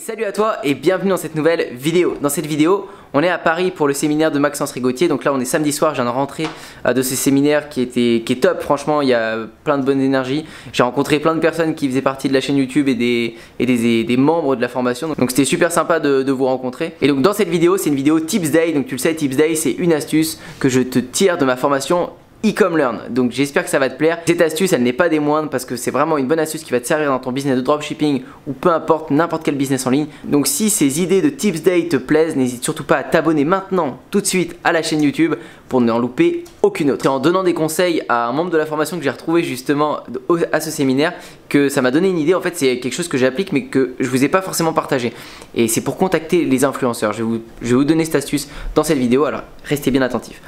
Salut à toi et bienvenue dans cette nouvelle vidéo. Dans cette vidéo, on est à Paris pour le séminaire de Maxence Rigotier. Donc là, on est samedi soir, je viens de rentrer de ce séminaire qui est top. Franchement, il y a plein de bonne énergie. J'ai rencontré plein de personnes qui faisaient partie de la chaîne YouTube et des membres de la formation. Donc c'était super sympa de vous rencontrer. Et donc dans cette vidéo, c'est une vidéo Tips Day. Donc tu le sais, Tips Day, c'est une astuce que je te tire de ma formation Ecom Learn. Donc j'espère que ça va te plaire. Cette astuce, elle n'est pas des moindres parce que c'est vraiment une bonne astuce qui va te servir dans ton business de dropshipping ou peu importe, n'importe quel business en ligne. Donc si ces idées de Tips Day te plaisent, n'hésite surtout pas à t'abonner maintenant, tout de suite à la chaîne YouTube pour ne en louper aucune autre. C'est en donnant des conseils à un membre de la formation que j'ai retrouvé justement à ce séminaire que ça m'a donné une idée. En fait, c'est quelque chose que j'applique mais que je vous ai pas forcément partagé. Et c'est pour contacter les influenceurs. Je vais vous donner cette astuce dans cette vidéo, alors restez bien attentifs.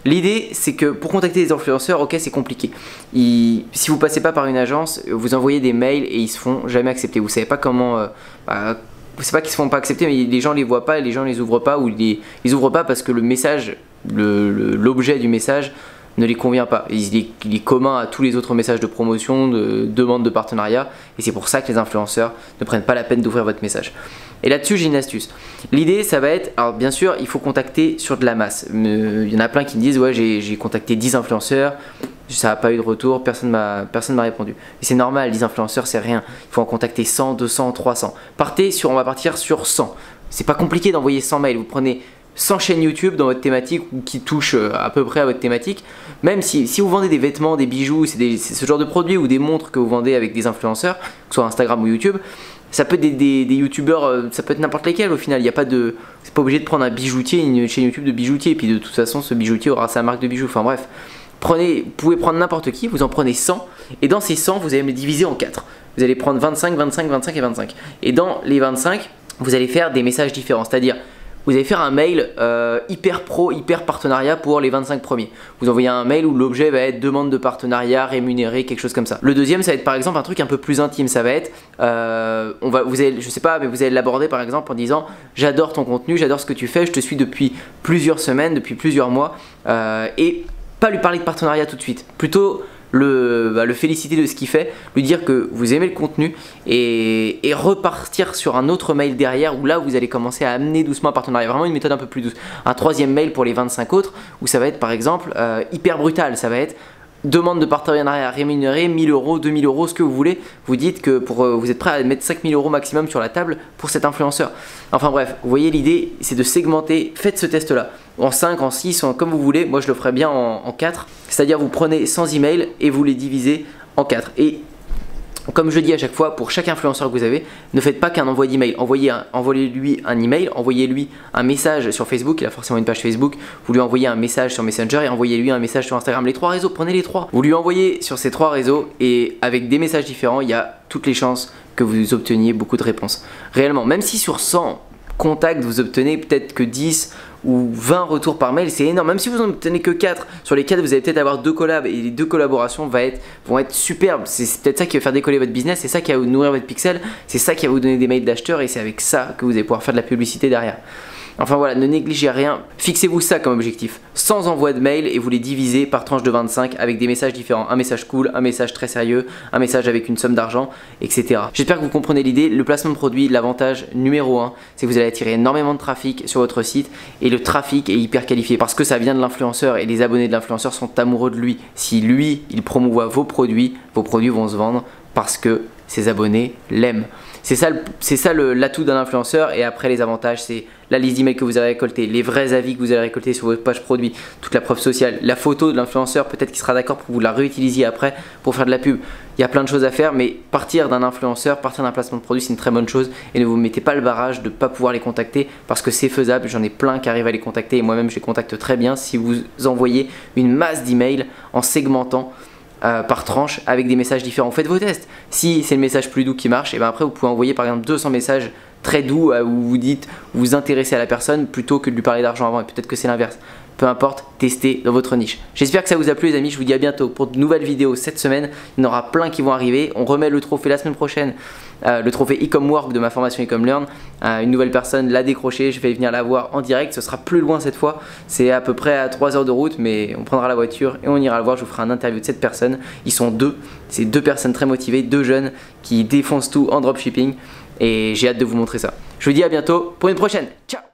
L'idée, c'est que pour contacter les influenceurs, ok, c'est compliqué. Si vous passez pas par une agence, vous envoyez des mails et ils se font jamais accepter. Vous savez pas comment, vous savez pas qu'ils se font pas accepter, mais les gens les voient pas, les gens les ouvrent pas ou ils ouvrent pas parce que le message, l'objet du message ne les convient pas. Il est commun à tous les autres messages de promotion, de demande de partenariat, et c'est pour ça que les influenceurs ne prennent pas la peine d'ouvrir votre message. Et là-dessus, j'ai une astuce. L'idée, ça va être, alors bien sûr, il faut contacter sur de la masse. Il y en a plein qui me disent, ouais, j'ai contacté 10 influenceurs, ça n'a pas eu de retour, personne m'a répondu. Et c'est normal, 10 influenceurs, c'est rien. Il faut en contacter 100, 200, 300. On va partir sur 100. C'est pas compliqué d'envoyer 100 mails. Vous prenez 100 chaînes YouTube dans votre thématique ou qui touchent à peu près à votre thématique. Même si vous vendez des vêtements, des bijoux, c'est ce genre de produits ou des montres que vous vendez avec des influenceurs, que ce soit Instagram ou YouTube, ça peut être des youtubeurs, ça peut être n'importe lesquels au final. Il y a pas de, c'est pas obligé de prendre un bijoutier, une chaîne YouTube de bijoutier, et puis de toute façon ce bijoutier aura sa marque de bijoux. Enfin bref, vous pouvez prendre n'importe qui, vous en prenez 100, et dans ces 100, vous allez me les diviser en 4. Vous allez prendre 25, 25, 25 et 25. Et dans les 25, vous allez faire des messages différents, c'est-à-dire vous allez faire un mail hyper pro, hyper partenariat pour les 25 premiers. Vous envoyez un mail où l'objet va être demande de partenariat, rémunéré, quelque chose comme ça. Le deuxième, ça va être par exemple un truc un peu plus intime. Ça va être, je sais pas, mais vous allez l'aborder par exemple en disant j'adore ton contenu, j'adore ce que tu fais, je te suis depuis plusieurs semaines, depuis plusieurs mois, et pas lui parler de partenariat tout de suite. Plutôt le féliciter de ce qu'il fait, lui dire que vous aimez le contenu et repartir sur un autre mail derrière où là vous allez commencer à amener doucement un partenariat, vraiment une méthode un peu plus douce. Un troisième mail pour les 25 autres où ça va être par exemple hyper brutal, ça va être demande de partenariat rémunéré, 1000 euros, 2000 euros, ce que vous voulez. Vous dites que vous êtes prêt à mettre 5000 euros maximum sur la table pour cet influenceur. Enfin bref, vous voyez l'idée, c'est de segmenter. Faites ce test là, en 5, en 6, comme vous voulez. Moi je le ferai bien en 4. C'est-à-dire vous prenez 100 emails et vous les divisez en 4. Et comme je dis à chaque fois, pour chaque influenceur que vous avez, ne faites pas qu'un envoi d'email. Envoyez-lui un email, envoyez-lui un message sur Facebook, il a forcément une page Facebook, vous lui envoyez un message sur Messenger et envoyez-lui un message sur Instagram. Les 3 réseaux, prenez les 3. Vous lui envoyez sur ces 3 réseaux et avec des messages différents, il y a toutes les chances que vous obteniez beaucoup de réponses. Réellement, même si sur 100 contacts, vous obtenez peut-être que 10 ou 20 retours par mail, c'est énorme. Même si vous n'en obtenez que 4, sur les 4 vous allez peut-être avoir 2 collabs et les 2 collaborations vont être superbes. C'est peut-être ça qui va faire décoller votre business, c'est ça qui va vous nourrir votre pixel, c'est ça qui va vous donner des mails d'acheteurs et c'est avec ça que vous allez pouvoir faire de la publicité derrière. Enfin voilà, ne négligez rien, fixez-vous ça comme objectif, sans envoi de mail et vous les divisez par tranche de 25 avec des messages différents, un message cool, un message très sérieux, un message avec une somme d'argent, etc. J'espère que vous comprenez l'idée. Le placement de produit, l'avantage numéro 1, c'est que vous allez attirer énormément de trafic sur votre site et le trafic est hyper qualifié parce que ça vient de l'influenceur et les abonnés de l'influenceur sont amoureux de lui. Si lui, il promouvoit vos produits vont se vendre parce que ses abonnés l'aiment. C'est ça l'atout d'un influenceur. Et après les avantages, c'est la liste d'emails que vous avez récolté, les vrais avis que vous allez récolter sur votre page produit, toute la preuve sociale, la photo de l'influenceur, peut-être qu'il sera d'accord pour que vous la réutilisiez après pour faire de la pub. Il y a plein de choses à faire, mais partir d'un influenceur, partir d'un placement de produit, c'est une très bonne chose. Et ne vous mettez pas le barrage de ne pas pouvoir les contacter parce que c'est faisable. J'en ai plein qui arrivent à les contacter et moi-même je les contacte très bien si vous envoyez une masse d'emails en segmentant par tranche avec des messages différents. Faites vos tests. Si c'est le message plus doux qui marche, et bien après vous pouvez envoyer par exemple 200 messages très doux où vous dites, vous vous intéressez à la personne plutôt que de lui parler d'argent avant. Et peut-être que c'est l'inverse. Peu importe, testez dans votre niche. J'espère que ça vous a plu les amis. Je vous dis à bientôt pour de nouvelles vidéos cette semaine. Il y en aura plein qui vont arriver. On remet le trophée la semaine prochaine. Le trophée Ecom Work de ma formation Ecom Learn. Une nouvelle personne l'a décroché. Je vais venir la voir en direct. Ce sera plus loin cette fois. C'est à peu près à 3 heures de route. Mais on prendra la voiture et on ira le voir. Je vous ferai un interview de cette personne. Ils sont 2. C'est 2 personnes très motivées. 2 jeunes qui défoncent tout en dropshipping. et j'ai hâte de vous montrer ça. Je vous dis à bientôt pour une prochaine. Ciao!